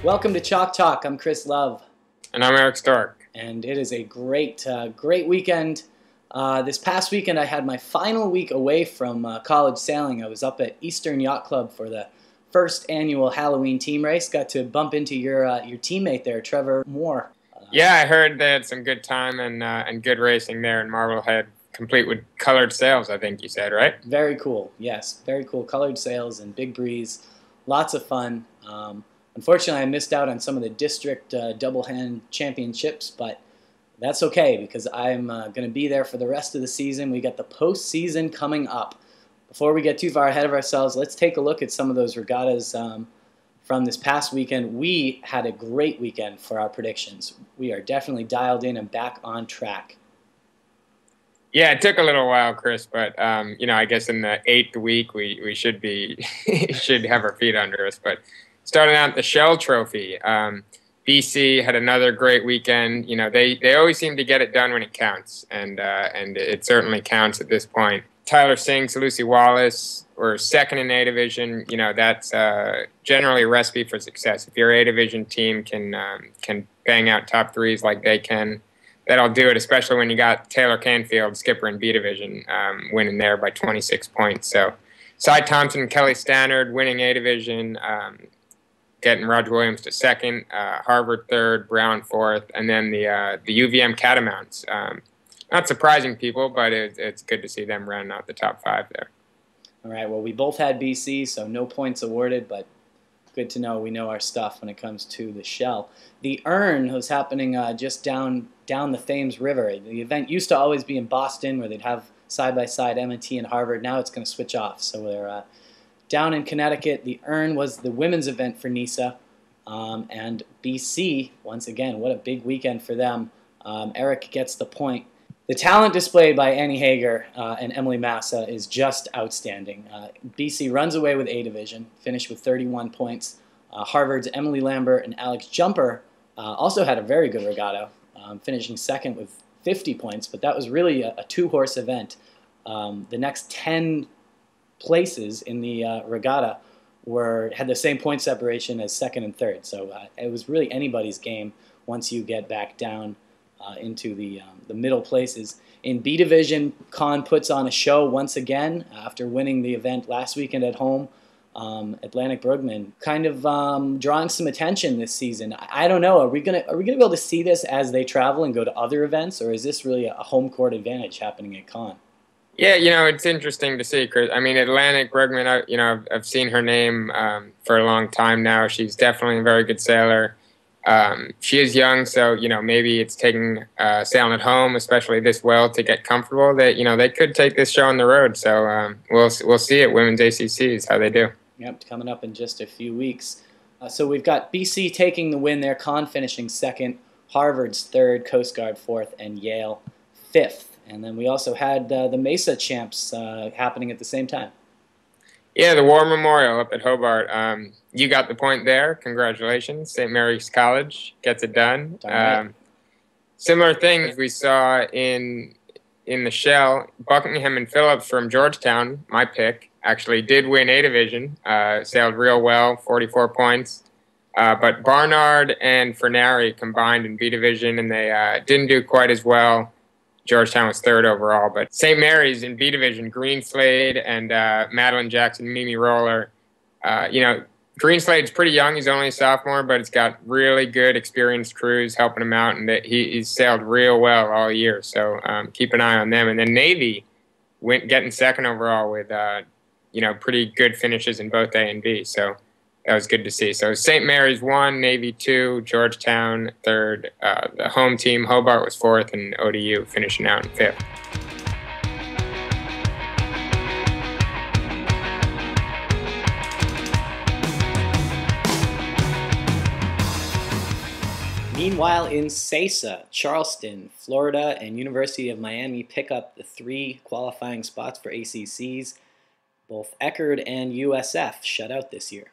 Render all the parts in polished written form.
Welcome to Chalk Talk. I'm Chris Love. And I'm Eric Stark. And it is a great weekend. This past weekend I had my final week away from college sailing. I was up at Eastern Yacht Club for the first annual Halloween team race. Got to bump into your teammate there, Trevor Moore. Yeah, I heard they had some good time and good racing there in Marblehead, complete with colored sails, I think you said, right? Very cool. Yes, very cool. Colored sails and big breeze. Lots of fun. Unfortunately, I missed out on some of the district double hand championships, but that's okay because I'm going to be there for the rest of the season. We got the postseason coming up. Before we get too far ahead of ourselves, let's take a look at some of those regattas from this past weekend. We had a great weekend for our predictions. We are definitely dialed in and back on track. Yeah, it took a little while, Chris, but I guess in the 8th week we should be should have our feet under us. But starting out the Shell Trophy, BC had another great weekend. You know, they always seem to get it done when it counts, and it certainly counts at this point. Tyler Sinks, Lucy Wallace were second in A Division. You know, that's generally a recipe for success. If your A Division team can bang out top threes like they can, that'll do it, especially when you got Taylor Canfield, skipper in B Division, winning there by 26 points. So Cy Thompson and Kelly Stannard winning A Division, getting Roger Williams to second, Harvard third, Brown fourth, and then the UVM Catamounts. Not surprising people, but it's good to see them rounding out the top 5 there. All right, well, we both had BC, so no points awarded, but good to know we know our stuff when it comes to the Shell. The Earn was happening just down the Thames River. The event used to always be in Boston, where they'd have side-by-side M&T and Harvard. Now it's going to switch off, so they're down in Connecticut. The Earn was the women's event for NISA, and BC, once again, what a big weekend for them. Eric gets the point. The talent displayed by Annie Hager and Emily Massa is just outstanding. BC runs away with A Division, finished with 31 points. Harvard's Emily Lambert and Alex Jumper also had a very good regatta, finishing second with 50 points, but that was really a two-horse event. The next 10 places in the regatta had the same point separation as second and third, so it was really anybody's game once you get back down into the middle places. In B Division, Con puts on a show once again after winning the event last weekend at home. Atlantic Brugman kind of drawing some attention this season. I don't know. Are we gonna be able to see this as they travel and go to other events, or is this really a home court advantage happening at Con? Yeah, it's interesting to see, Chris. I mean, Atlantic Brugman, I've seen her name for a long time now. She's definitely a very good sailor. She is young, so maybe it's taking sailing at home, especially this well, to get comfortable. That they could take this show on the road. So we'll see at Women's ACCs how they do. Yep, coming up in just a few weeks. So we've got BC taking the win there, Con finishing second, Harvard's third, Coast Guard fourth, and Yale fifth. And then we also had the Mesa champs happening at the same time. Yeah, the War Memorial up at Hobart. You got the point there. Congratulations. St. Mary's College gets it done. Right. Similar thing we saw in the Shell. Buckingham and Phillips from Georgetown, my pick, actually did win A Division. Sailed real well, 44 points. But Barnard and Fernari combined in B Division, and they didn't do quite as well. Georgetown was third overall, but St. Mary's in B Division, Greenslade and Madeline Jackson, Mimi Roller. Greenslade's pretty young. He's only a sophomore, but it's got really good, experienced crews helping him out, and he's sailed real well all year. So keep an eye on them. And then Navy getting second overall with pretty good finishes in both A and B. So that was good to see. So St. Mary's 1, Navy 2, Georgetown 3rd. The home team, Hobart, was 4th, and ODU finishing out in 5th. Meanwhile, in SASA, Charleston, Florida, and University of Miami pick up the 3 qualifying spots for ACCs. Both Eckerd and USF shut out this year.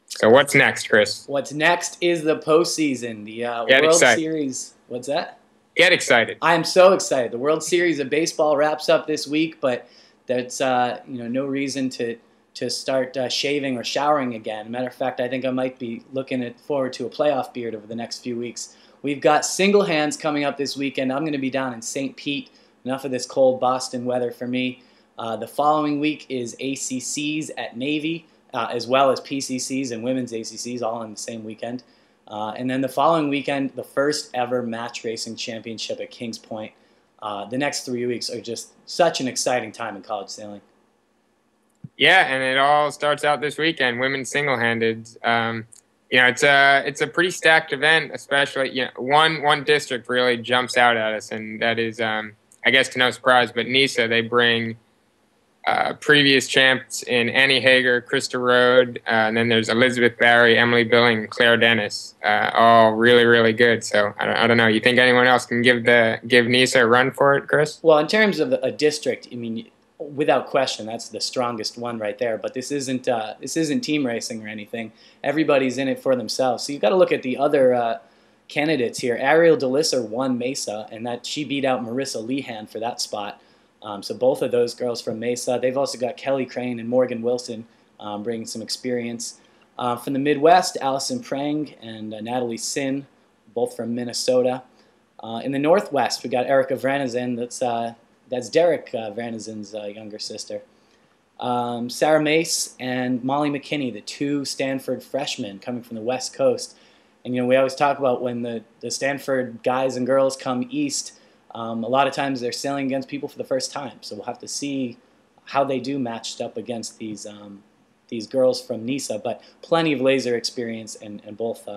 So what's next, Chris? What's next is the postseason, the Get World excited. Series. What's that? Get excited. I'm so excited. The World Series of baseball wraps up this week, but that's no reason to to start shaving or showering again. Matter of fact, I think I might be looking forward to a playoff beard over the next few weeks. We've got single hands coming up this weekend. I'm going to be down in St. Pete. Enough of this cold Boston weather for me. The following week is ACCs at Navy, as well as PCCs and women's ACCs, all on the same weekend. And then the following weekend, the first ever match racing championship at Kings Point. The next 3 weeks are just such an exciting time in college sailing. Yeah, and it all starts out this weekend, women's single-handed. It's a pretty stacked event, especially one district really jumps out at us, and that is I guess to no surprise, but NISA. They bring previous champs in Annie Hager, Krista Rode, and then there's Elizabeth Barry, Emily Billing, and Claire Dennis, all really, really good. So I don't know. You think anyone else can give NISA a run for it, Chris? Well, in terms of a district, I mean, without question, that's the strongest one right there. But this isn't team racing or anything. Everybody's in it for themselves. So you've got to look at the other candidates here. Ariel DeLisser won Mesa, and that she beat out Marissa Lehan for that spot. So both of those girls from Mesa. They've also got Kelly Crane and Morgan Wilson bringing some experience. From the Midwest, Allison Prang and Natalie Sin, both from Minnesota. In the Northwest, we got Erica Vranizin. That's Derek Vranizin's younger sister. Sarah Mace and Molly McKinney, the two Stanford freshmen coming from the West Coast. And we always talk about when the Stanford guys and girls come east, a lot of times they're sailing against people for the first time. So we'll have to see how they do matched up against these girls from NISA. But plenty of laser experience and both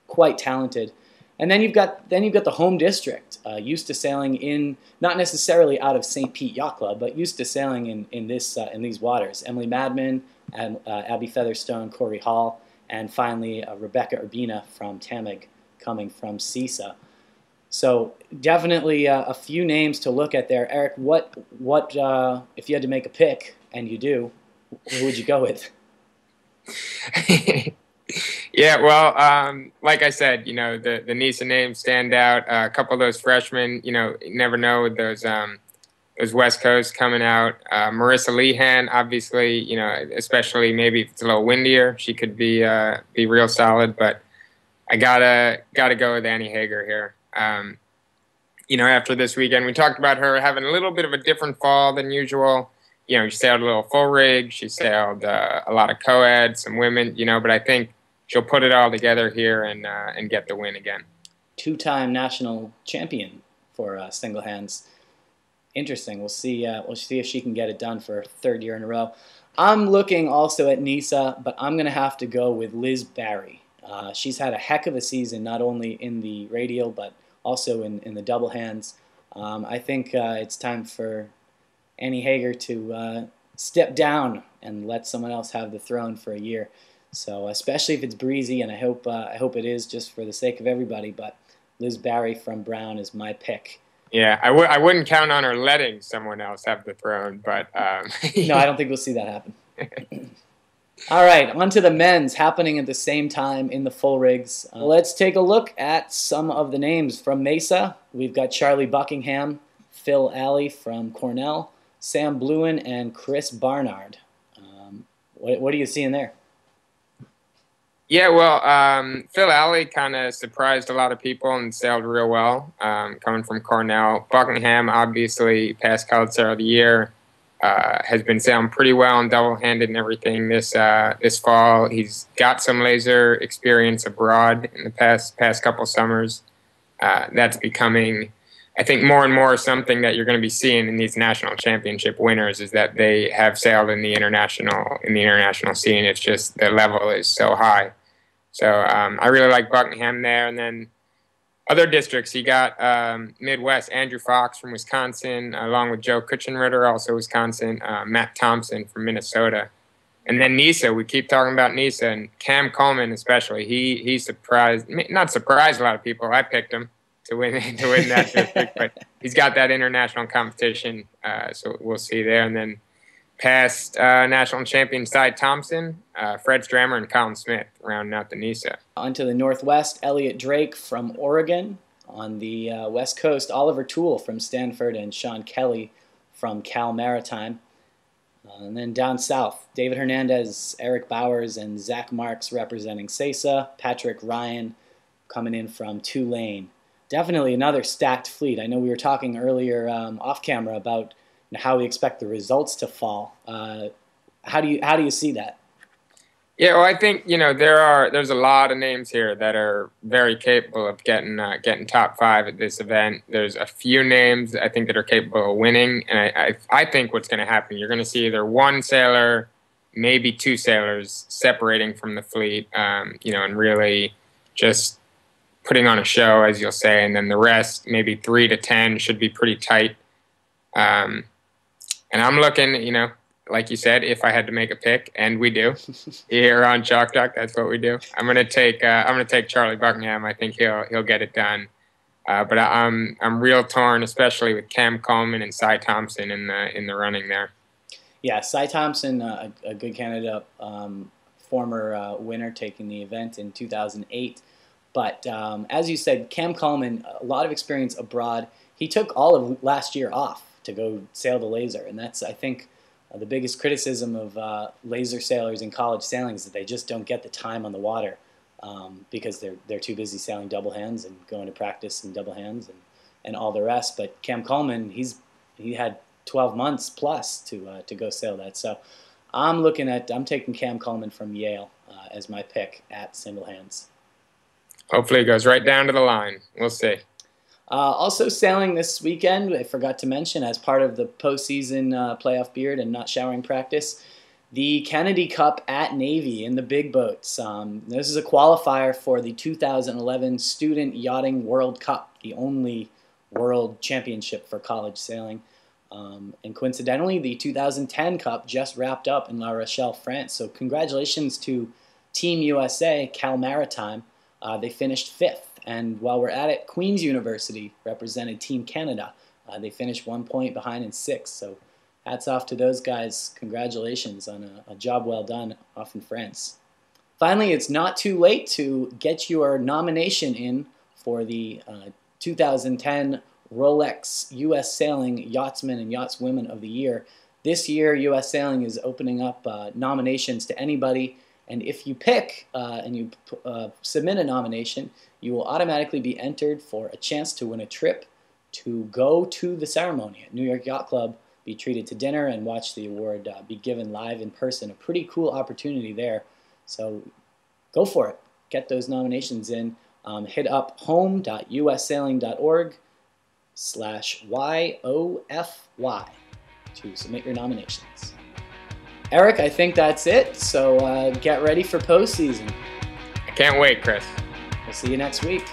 quite talented. And then you've got the home district, used to sailing in, not necessarily out of St. Pete Yacht Club, but used to sailing in these waters. Emily Madman, and Abby Featherstone, Corey Hall, and finally Rebecca Urbina from Tamig, coming from CISA. So definitely a few names to look at there. Eric, what if you had to make a pick, and you do, who would you go with? Yeah, well, like I said, the NISA names stand out. A couple of those freshmen, you never know with those West Coast coming out. Marissa Lehan, obviously, especially maybe if it's a little windier, she could be real solid. But I gotta go with Annie Hager here. After this weekend, we talked about her having a little bit of a different fall than usual. She sailed a little full rig. She sailed a lot of co-ed, some women, but I think she'll put it all together here and get the win again. Two-time national champion for single hands. Interesting. We'll see if she can get it done for a third year in a row. I'm looking also at NISA, but I'm going to have to go with Liz Barry. She's had a heck of a season, not only in the radial, but also in the double hands. I think it's time for Annie Hager to step down and let someone else have the throne for a year. So especially if it's breezy, and I hope it is, just for the sake of everybody. But Liz Barry from Brown is my pick. Yeah, I wouldn't count on her letting someone else have the throne, but no, I don't think we'll see that happen. All right, on to the men's, happening at the same time in the full rigs. Let's take a look at some of the names from Mesa. We've got Charlie Buckingham, Phil Alley from Cornell, Sam Bluen, and Chris Barnard. What are you seeing there? Yeah, well, Phil Alley kind of surprised a lot of people and sailed real well, coming from Cornell. Buckingham, obviously, past College Sailor of the Year, has been sailing pretty well and double-handed and everything this fall. He's got some laser experience abroad in the past couple summers. That's becoming, I think, more and more something that you're going to be seeing in these national championship winners, is that they have sailed in the international scene. It's just the level is so high. So I really like Buckingham there. And then other districts, you got Midwest, Andrew Fox from Wisconsin, along with Joe Kutchenritter, also Wisconsin, Matt Thompson from Minnesota. And then NISA, we keep talking about NISA, and Cam Coleman especially. He surprised, not surprised a lot of people. I picked him to win that district, but he's got that international competition, so we'll see there. And then past national champion Cy Thompson, Fred Strammer, and Colin Smith rounding out the NISA. On to the Northwest, Elliot Drake from Oregon. On the West Coast, Oliver Toole from Stanford and Sean Kelly from Cal Maritime. And then down south, David Hernandez, Eric Bowers, and Zach Marks representing CESA. Patrick Ryan coming in from Tulane. Definitely another stacked fleet. I know we were talking earlier off camera about how we expect the results to fall. How do you see that? Yeah, well, I think there's a lot of names here that are very capable of getting top five at this event. There's a few names I think that are capable of winning, and I think what's going to happen, you're going to see either one sailor, maybe two sailors separating from the fleet, and really just putting on a show, as you'll say, and then the rest, maybe 3 to 10, should be pretty tight. And I'm looking, like you said, if I had to make a pick, and we do here on Chalk Talk, that's what we do. I'm gonna take Charlie Buckingham. I think he'll get it done. But I'm real torn, especially with Cam Coleman and Cy Thompson in the running there. Yeah, Cy Thompson, a good candidate, former winner taking the event in 2008. But as you said, Cam Coleman, a lot of experience abroad. He took all of last year off to go sail the laser, and that's, I think, the biggest criticism of laser sailors in college sailing is that they just don't get the time on the water because they're too busy sailing double hands and going to practice in double hands and all the rest. But Cam Coleman, he had 12 months plus to go sail that. So I'm taking Cam Coleman from Yale as my pick at single hands. Hopefully it goes right down to the line. We'll see. Also sailing this weekend, I forgot to mention, as part of the postseason playoff beard and not showering practice, the Kennedy Cup at Navy in the big boats. This is a qualifier for the 2011 Student Yachting World Cup, the only world championship for college sailing. And coincidentally, the 2010 Cup just wrapped up in La Rochelle, France. So congratulations to Team USA, Cal Maritime. They finished 5th. And while we're at it, Queen's University represented Team Canada. They finished 1 point behind in 6th. So hats off to those guys. Congratulations on a job well done off in France. Finally, it's not too late to get your nomination in for the 2010 Rolex U.S. Sailing Yachtsman and Yachtswomen of the Year. This year, U.S. Sailing is opening up nominations to anybody. And if you pick and you submit a nomination, you will automatically be entered for a chance to win a trip to go to the ceremony at New York Yacht Club, be treated to dinner, and watch the award be given live in person. A pretty cool opportunity there. So go for it. Get those nominations in. Hit up home.ussailing.org/YOFY to submit your nominations. Eric, I think that's it. So get ready for postseason. I can't wait, Chris. We'll see you next week.